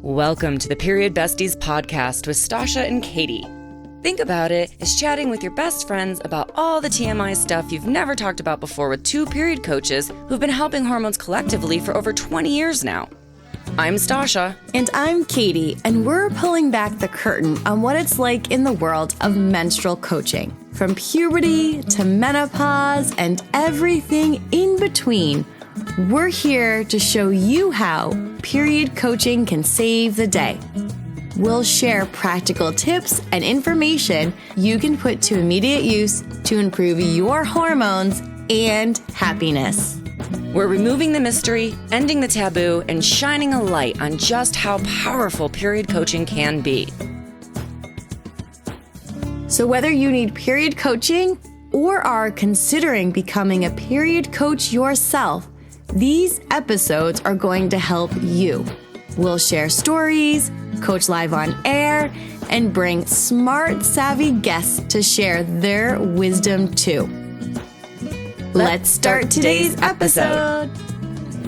Welcome to the Period Besties podcast with Stasha and Katie. Think about it as chatting with your best friends about all the TMI stuff you've never talked about before with two period coaches who've been helping hormones collectively for over 20 years now. I'm Stasha. And I'm Katie, and we're pulling back the curtain on what it's like in the world of menstrual coaching. From puberty to menopause and everything in between, we're here to show you how period coaching can save the day. We'll share practical tips and information you can put to immediate use to improve your hormones and happiness. We're removing the mystery, ending the taboo, and shining a light on just how powerful period coaching can be. So whether you need period coaching or are considering becoming a period coach yourself, these episodes are going to help you. We'll share stories, coach live on air, and bring smart, savvy guests to share their wisdom too. Let's start today's episode.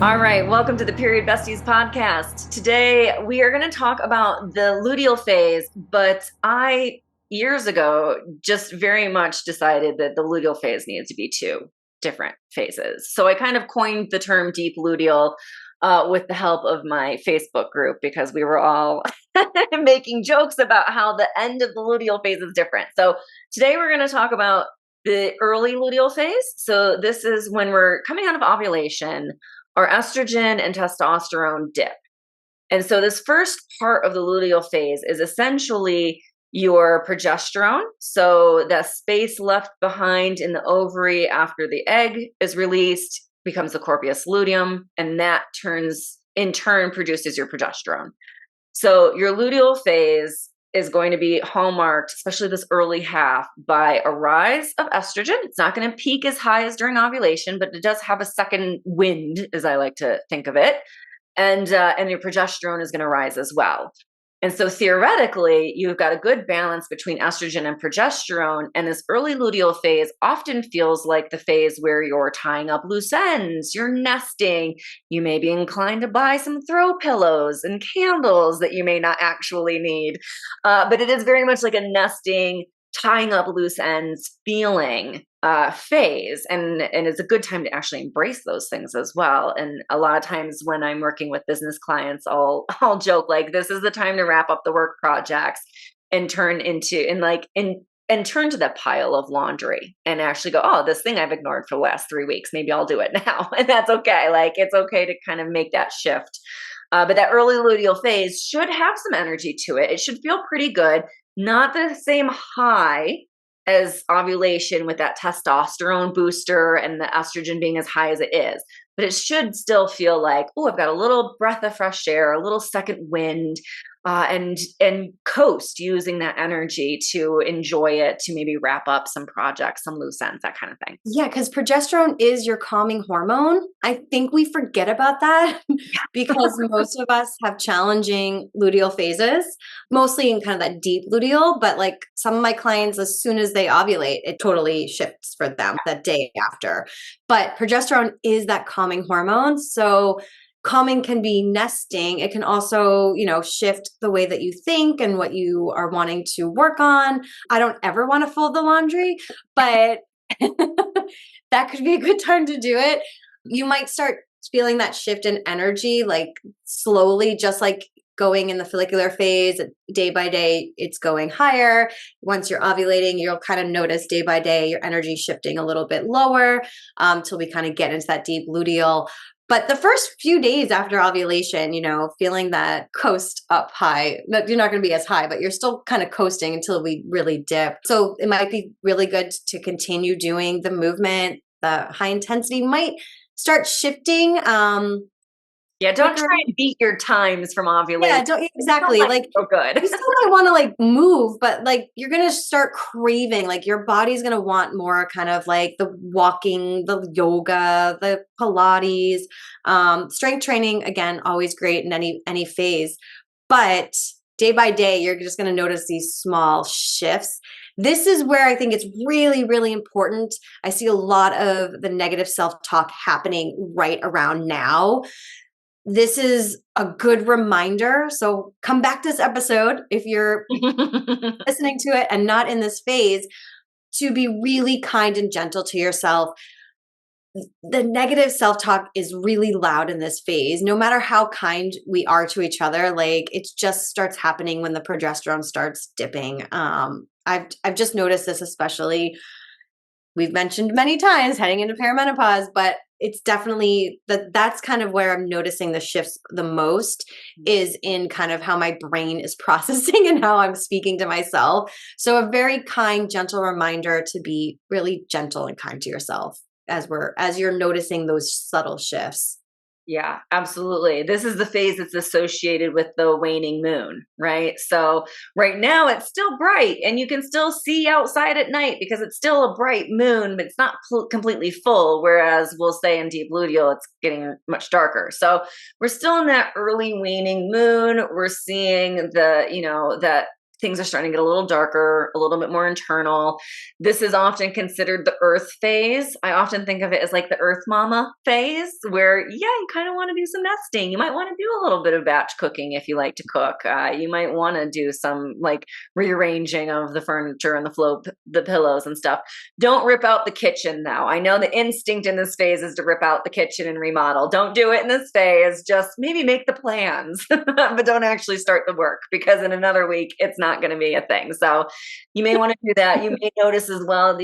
All right, welcome to the Period Besties podcast. Today, we are going to talk about the luteal phase, but I, years ago, just very much decided that the luteal phase needs to be two different phases. So I kind of coined the term deep luteal with the help of my Facebook group because we were all making jokes about how the end of the luteal phase is different. So today we're going to talk about the early luteal phase. So this is when we're coming out of ovulation, our estrogen and testosterone dip. And so this first part of the luteal phase is essentially your progesterone. So the space left behind in the ovary after the egg is released becomes the corpus luteum, and that in turn produces your progesterone. So your luteal phase is going to be hallmarked, especially this early half, by a rise of estrogen. It's not going to peak as high as during ovulation, but it does have a second wind, as I like to think of it. And your progesterone is going to rise as well. And so theoretically, you've got a good balance between estrogen and progesterone. And this early luteal phase often feels like the phase where you're tying up loose ends, you're nesting, you may be inclined to buy some throw pillows and candles that you may not actually need. But it is very much like a nesting, tying up loose ends feeling phase. And it's a good time to actually embrace those things as well. And a lot of times when I'm working with business clients, I'll joke like, this is the time to wrap up the work projects and turn to the pile of laundry and actually go, oh, this thing I've ignored for the last 3 weeks, maybe I'll do it now. And that's okay. Like, it's okay to kind of make that shift. But that early luteal phase should have some energy to it. It should feel pretty good. Not the same high as ovulation with that testosterone booster and the estrogen being as high as it is. But it should still feel like, oh, I've got a little breath of fresh air, a little second wind, and coast using that energy to enjoy it, to maybe wrap up some projects, some loose ends, that kind of thing. Yeah, because progesterone is your calming hormone. I think we forget about that because most of us have challenging luteal phases, mostly in kind of that deep luteal. But like some of my clients, as soon as they ovulate, it totally shifts for them that day after. But progesterone is that calming hormone. So calming can be nesting. It can also, shift the way that you think and what you are wanting to work on. I don't ever want to fold the laundry, but that could be a good time to do it. You might start feeling that shift in energy, like slowly, just like going in the follicular phase, day by day, it's going higher. Once you're ovulating, you'll kind of notice day by day, your energy shifting a little bit lower till we kind of get into that deep luteal. But the first few days after ovulation, feeling that coast up high, you're not going to be as high, but you're still kind of coasting until we really dip. So it might be really good to continue doing the movement. The high intensity might start shifting. Don't try and beat your times from ovulation. Yeah, don't exactly. Like so good. You still might want to move, but you're going to start craving, your body's going to want more kind of like the walking, the yoga, the Pilates, strength training, again, always great in any phase. But day by day, you're just going to notice these small shifts. This is where I think it's really, really important. I see a lot of the negative self-talk happening right around now. this is a good reminder. So come back to this episode if you're listening to it and not in this phase, to be really kind and gentle to yourself. The negative self-talk is really loud in this phase. No matter how kind we are to each other, like it just starts happening when the progesterone starts dipping. I've just noticed this, especially, we've mentioned many times heading into perimenopause, but it's definitely that's kind of where I'm noticing the shifts the most, is in kind of how my brain is processing and how I'm speaking to myself. So a very kind, gentle reminder to be really gentle and kind to yourself as you're noticing those subtle shifts. Yeah, absolutely. This is the phase that's associated with the waning moon, right? So right now it's still bright and you can still see outside at night because it's still a bright moon, but it's not completely full. Whereas we'll say in deep luteal, it's getting much darker. So we're still in that early waning moon. We're seeing that things are starting to get a little darker, a little bit more internal. This is often considered the earth phase. I often think of it as like the earth mama phase, where, you kind of want to do some nesting. You might want to do a little bit of batch cooking if you like to cook. You might want to do some like rearranging of the furniture and the pillows and stuff. Don't rip out the kitchen though. I know the instinct in this phase is to rip out the kitchen and remodel. Don't do it in this phase. Just maybe make the plans, but don't actually start the work, because in another week, it's not going to be a thing. So you may want to do that. You may notice as well,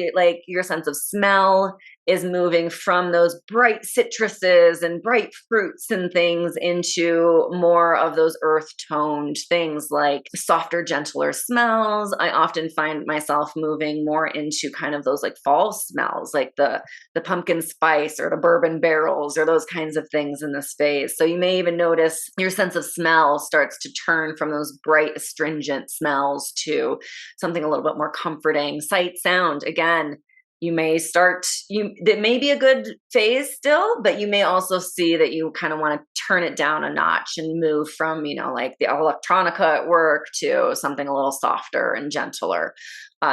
your sense of smell is moving from those bright citruses and bright fruits and things into more of those earth toned things, like softer, gentler smells. I often find myself moving more into kind of those like fall smells, like the pumpkin spice or the bourbon barrels or those kinds of things in this phase. So you may even notice your sense of smell starts to turn from those bright, astringent smells to something a little bit more comforting. Sight, sound, again, that may be a good phase still, but you may also see that you kind of want to turn it down a notch and move from, like the electronica at work to something a little softer and gentler.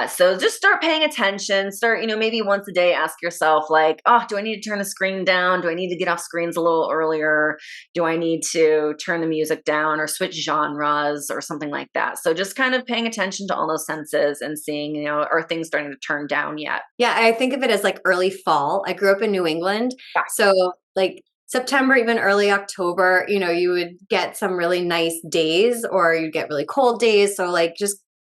So just start paying attention. Start, maybe once a day, ask yourself like, do I need to turn the screen down? Do I need to get off screens a little earlier? Do I need to turn the music down or switch genres or something like that? So just kind of paying attention to all those senses and seeing, are things starting to turn down yet? Yeah, I think of it as like early fall. I grew up in New England. Yeah. So like September, even early October, you would get some really nice days, or you'd get really cold days. So like just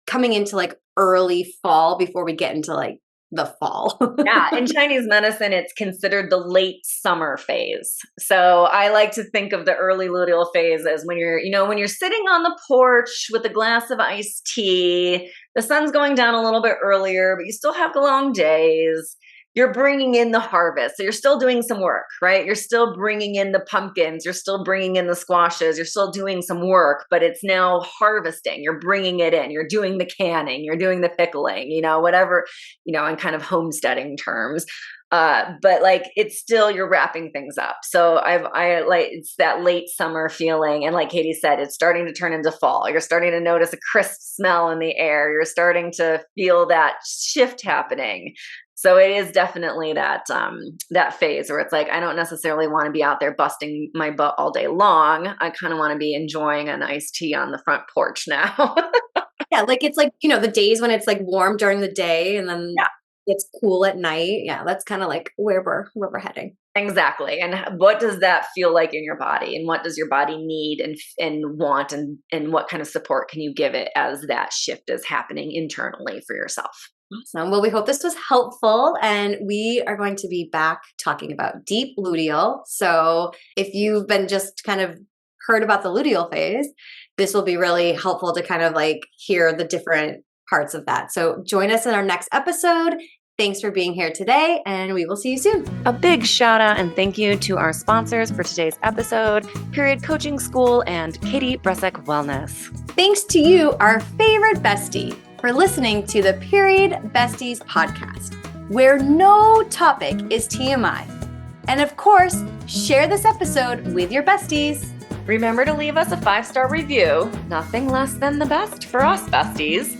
coming into like early fall before we get into like the fall. Yeah. In Chinese medicine, it's considered the late summer phase. So I like to think of the early luteal phase as when you're sitting on the porch with a glass of iced tea, the sun's going down a little bit earlier, but you still have the long days. You're bringing in the harvest. So you're still doing some work, right? You're still bringing in the pumpkins. You're still bringing in the squashes. You're still doing some work, but it's now harvesting. You're bringing it in. You're doing the canning. You're doing the pickling, whatever, in kind of homesteading terms. But like, it's still, you're wrapping things up. So I like, it's that late summer feeling. And like Katie said, it's starting to turn into fall. You're starting to notice a crisp smell in the air. You're starting to feel that shift happening. So it is definitely that phase where it's like, I don't necessarily want to be out there busting my butt all day long. I kind of want to be enjoying a nice tea on the front porch now. Yeah, like it's like, the days when it's like warm during the day and then it's cool at night. Yeah, that's kind of like where we're heading. Exactly. And what does that feel like in your body? And what does your body need and want? And what kind of support can you give it as that shift is happening internally for yourself? Awesome. Well, we hope this was helpful, and we are going to be back talking about deep luteal. So if you've been just kind of heard about the luteal phase, this will be really helpful to kind of like hear the different parts of that. So join us in our next episode. Thanks for being here today, and we will see you soon. A big shout out and thank you to our sponsors for today's episode, Period Coaching School and Katie Bressack Wellness. Thanks to you, our favorite bestie, for listening to the Period Besties podcast, where no topic is TMI. And of course, share this episode with your besties. Remember to leave us a 5-star review, nothing less than the best for us besties,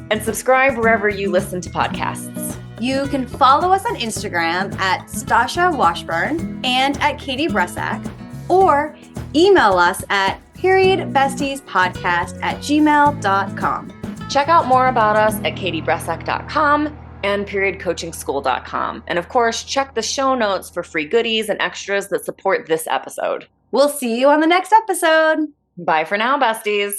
and subscribe wherever you listen to podcasts. You can follow us on Instagram at Stasha Washburn and at Katie Bressack, or email us at periodbestiespodcast@gmail.com. Check out more about us at katiebressack.com and periodcoachingschool.com. And of course, check the show notes for free goodies and extras that support this episode. We'll see you on the next episode. Bye for now, besties.